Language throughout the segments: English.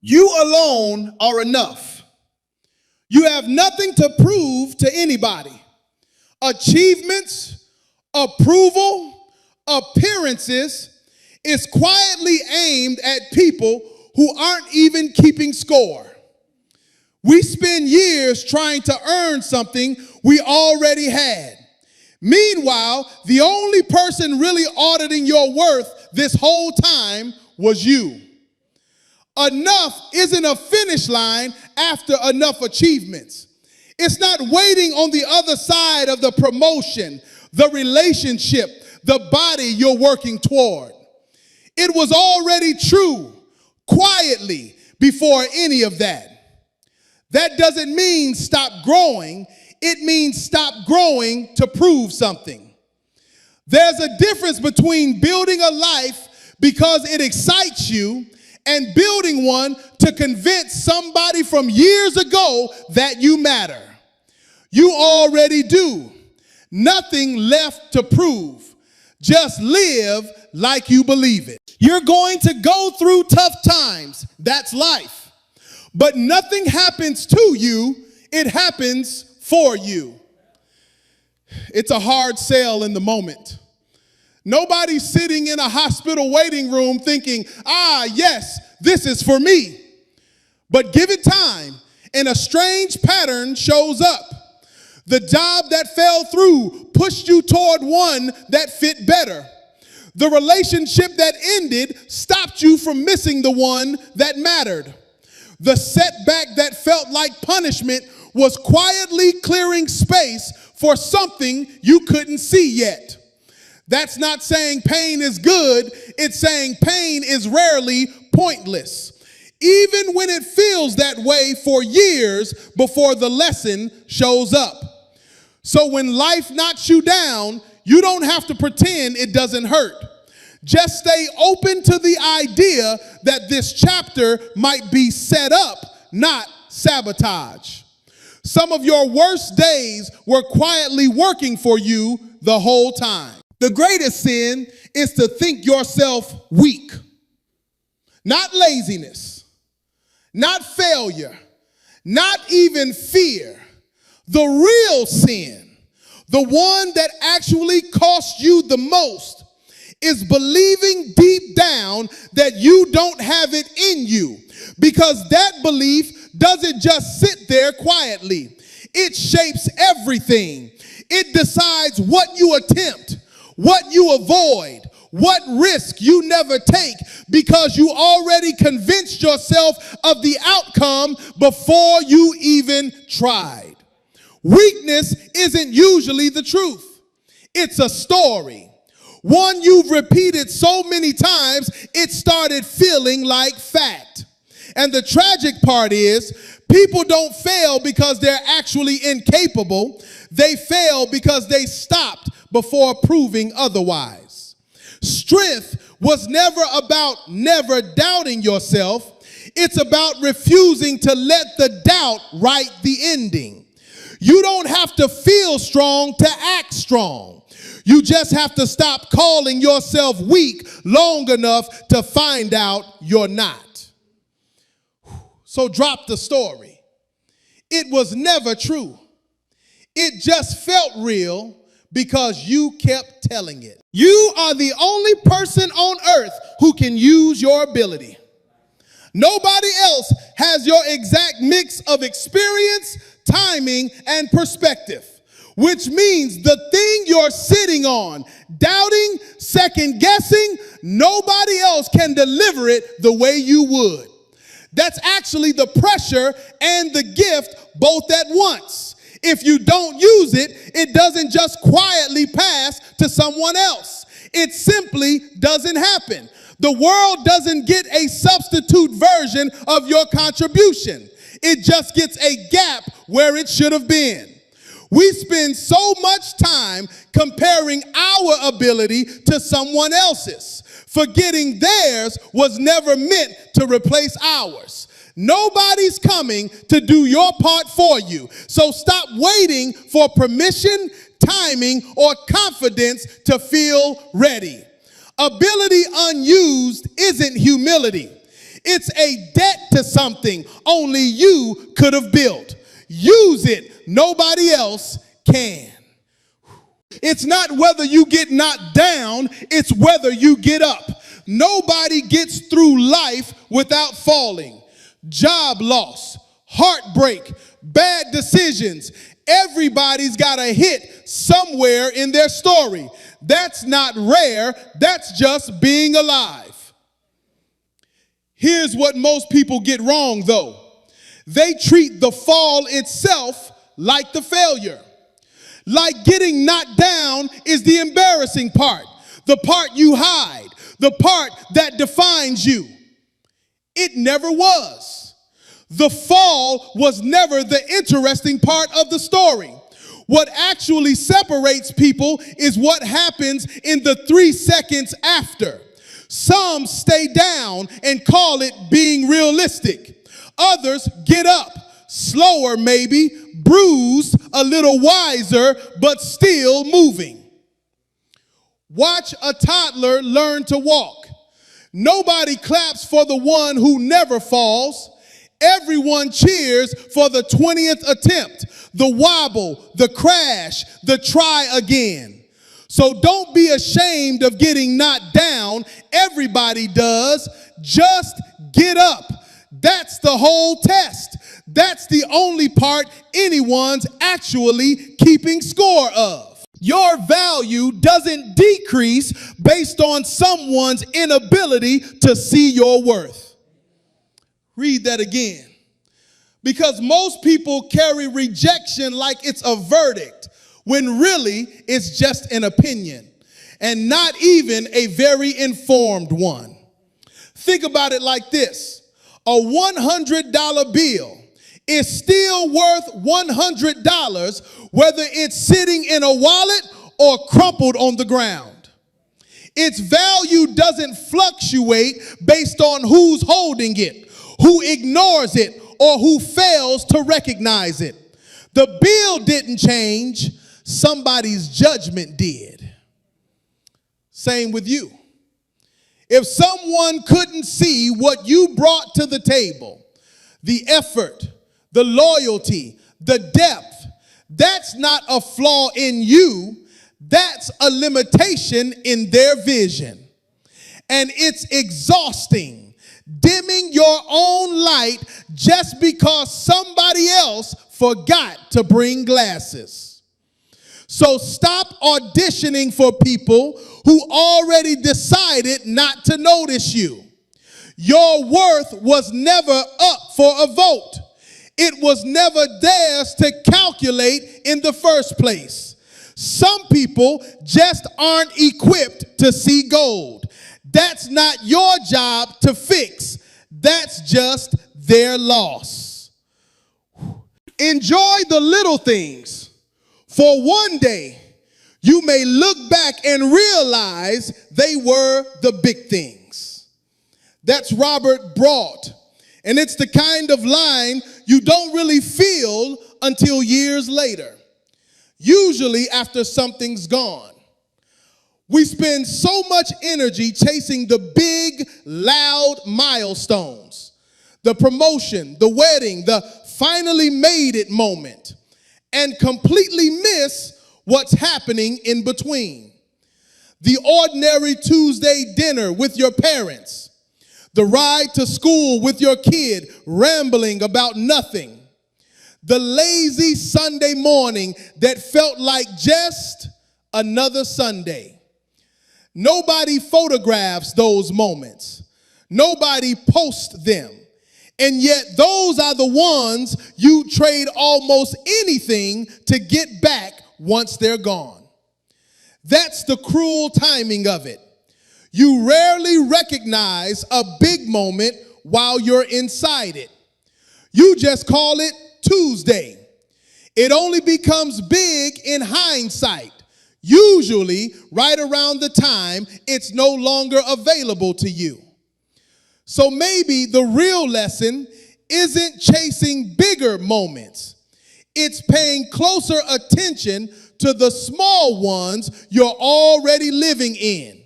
You alone are enough. You have nothing to prove to anybody. Achievements, approval, appearances is quietly aimed at people who aren't even keeping score. We spend years trying to earn something we already had. Meanwhile, the only person really auditing your worth this whole time was you. Enough isn't a finish line after enough achievements. It's not waiting on the other side of the promotion, the relationship, the body you're working toward. It was already true, quietly, before any of that. That doesn't mean stop growing. It means stop growing to prove something. There's a difference between building a life because it excites you and building one to convince somebody from years ago that you matter. You already do. Nothing left to prove. Just live like you believe it. You're going to go through tough times. That's life. But nothing happens to you. It happens for you. It's a hard sell in the moment. Nobody's sitting in a hospital waiting room thinking, yes, this is for me. But give it time, and a strange pattern shows up. The job that fell through pushed you toward one that fit better. The relationship that ended stopped you from missing the one that mattered. The setback that felt like punishment was quietly clearing space for something you couldn't see yet. That's not saying pain is good. It's saying pain is rarely pointless, even when it feels that way for years before the lesson shows up. So when life knocks you down, you don't have to pretend it doesn't hurt. Just stay open to the idea that this chapter might be set up, not sabotage. Some of your worst days were quietly working for you the whole time. The greatest sin is to think yourself weak. Not laziness, not failure, not even fear. The real sin, the one that actually costs you the most, is believing deep down that you don't have it in you, because that belief doesn't just sit there quietly. It shapes everything. It decides what you attempt, what you avoid, what risk you never take, because you already convinced yourself of the outcome before you even tried. Weakness isn't usually the truth. It's a story. One you've repeated so many times, it started feeling like fact. And the tragic part is, people don't fail because they're actually incapable. They fail because they stopped before proving otherwise. Strength was never about never doubting yourself. It's about refusing to let the doubt write the ending. You don't have to feel strong to act strong. You just have to stop calling yourself weak long enough to find out you're not. So drop the story. It was never true. It just felt real because you kept telling it. You are the only person on earth who can use your ability. Nobody else has your exact mix of experience, timing, and perspective, which means the thing you're sitting on, doubting, second guessing, nobody else can deliver it the way you would. That's actually the pressure and the gift both at once. If you don't use it, it doesn't just quietly pass to someone else. It simply doesn't happen. The world doesn't get a substitute version of your contribution. It just gets a gap where it should have been. We spend so much time comparing our ability to someone else's, forgetting theirs was never meant to replace ours. Nobody's coming to do your part for you. So stop waiting for permission, timing, or confidence to feel ready. Ability unused isn't humility. It's a debt to something only you could have built. Use it. Nobody else can. It's not whether you get knocked down, it's whether you get up. Nobody gets through life without falling. Job loss, heartbreak, bad decisions. Everybody's got a hit somewhere in their story. That's not rare, that's just being alive. Here's what most people get wrong, though. They treat the fall itself like the failure. Like getting knocked down is the embarrassing part, the part you hide, the part that defines you. It never was. The fall was never the interesting part of the story. What actually separates people is what happens in the 3 seconds after. Some stay down and call it being realistic. Others get up, slower maybe, bruised, a little wiser, but still moving. Watch a toddler learn to walk. Nobody claps for the one who never falls. Everyone cheers for the 20th attempt, the wobble, the crash, the try again. So don't be ashamed of getting knocked down. Everybody does. Just get up. That's the whole test. That's the only part anyone's actually keeping score of. Your value doesn't decrease based on someone's inability to see your worth. Read that again. Because most people carry rejection like it's a verdict, when really it's just an opinion, and not even a very informed one. Think about it like this. A $100 bill is still worth $100 whether it's sitting in a wallet or crumpled on the ground. Its value doesn't fluctuate based on who's holding it, who ignores it, or who fails to recognize it. The bill didn't change, somebody's judgment did. Same with you. If someone couldn't see what you brought to the table, the effort, the loyalty, the depth, that's not a flaw in you, that's a limitation in their vision. And it's exhausting, dimming your own light just because somebody else forgot to bring glasses. So stop auditioning for people who already decided not to notice you. Your worth was never up for a vote. It was never theirs to calculate in the first place. Some people just aren't equipped to see gold. That's not your job to fix. That's just their loss. Enjoy the little things, for one day you may look back and realize they were the big things. That's Robert Brault, and it's the kind of line you don't really feel until years later, usually after something's gone. We spend so much energy chasing the big, loud milestones, the promotion, the wedding, the finally made it moment, and completely miss what's happening in between. The ordinary Tuesday dinner with your parents, the ride to school with your kid rambling about nothing, the lazy Sunday morning that felt like just another Sunday. Nobody photographs those moments. Nobody posts them. And yet those are the ones you trade almost anything to get back once they're gone. That's the cruel timing of it. You rarely recognize a big moment while you're inside it. You just call it Tuesday. It only becomes big in hindsight, usually right around the time it's no longer available to you. So maybe the real lesson isn't chasing bigger moments. It's paying closer attention to the small ones you're already living in.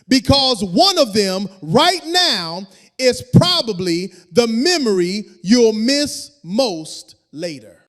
Because one of them right now is probably the memory you'll miss most later.